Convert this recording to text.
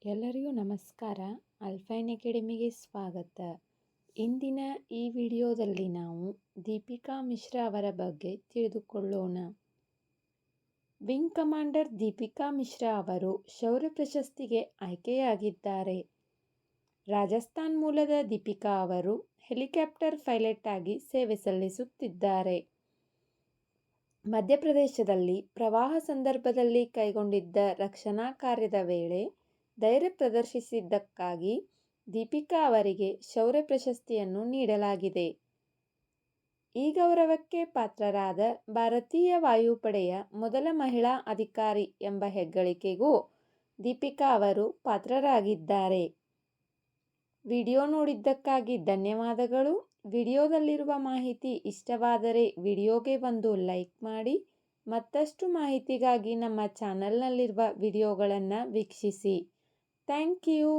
ಎಲ್ಲರಿಗೂ ನಮಸ್ಕಾರ. ಅಲ್ಫೈನ್ ಅಕಾಡೆಮಿಗೆ ಸ್ವಾಗತ. ಇಂದಿನ ಈ ವಿಡಿಯೋದಲ್ಲಿ ನಾವು ದೀಪಿಕಾ ಮಿಶ್ರಾ ಅವರ ಬಗ್ಗೆ ತಿಳಿದುಕೊಳ್ಳೋಣ. ವಿಂಗ್ ಕಮಾಂಡರ್ ದೀಪಿಕಾ ಮಿಶ್ರಾ ಅವರು ಶೌರ್ಯ ಪ್ರಶಸ್ತಿಗೆ ಆಯ್ಕೆಯಾಗಿದ್ದಾರೆ. ರಾಜಸ್ಥಾನ್ ಮೂಲದ ದೀಪಿಕಾ ಅವರು ಹೆಲಿಕಾಪ್ಟರ್ ಪೈಲಟ್ ಆಗಿ ಸೇವೆ ಸಲ್ಲಿಸುತ್ತಿದ್ದಾರೆ. ಮಧ್ಯಪ್ರದೇಶದಲ್ಲಿ ಪ್ರವಾಹ ಸಂದರ್ಭದಲ್ಲಿ ಕೈಗೊಂಡಿದ್ದ ರಕ್ಷಣಾ ಕಾರ್ಯದ ವೇಳೆ ಧೈರ್ಯ ಪ್ರದರ್ಶಿಸಿದ್ದಕ್ಕಾಗಿ ದೀಪಿಕಾ ಅವರಿಗೆ ಶೌರ್ಯ ಪ್ರಶಸ್ತಿಯನ್ನು ನೀಡಲಾಗಿದೆ. ಈ ಗೌರವಕ್ಕೆ ಪಾತ್ರರಾದ ಭಾರತೀಯ ವಾಯುಪಡೆಯ ಮೊದಲ ಮಹಿಳಾ ಅಧಿಕಾರಿ ಎಂಬ ಹೆಗ್ಗಳಿಕೆಗೂ ದೀಪಿಕಾ ಅವರು ಪಾತ್ರರಾಗಿದ್ದಾರೆ. ವಿಡಿಯೋ ನೋಡಿದ್ದಕ್ಕಾಗಿ ಧನ್ಯವಾದಗಳು. ವಿಡಿಯೋದಲ್ಲಿರುವ ಮಾಹಿತಿ ಇಷ್ಟವಾದರೆ ವಿಡಿಯೋಗೆ ಒಂದು ಲೈಕ್ ಮಾಡಿ. ಮತ್ತಷ್ಟು ಮಾಹಿತಿಗಾಗಿ ನಮ್ಮ ಚಾನಲ್ನಲ್ಲಿರುವ ವಿಡಿಯೋಗಳನ್ನು ವೀಕ್ಷಿಸಿ. Thank you.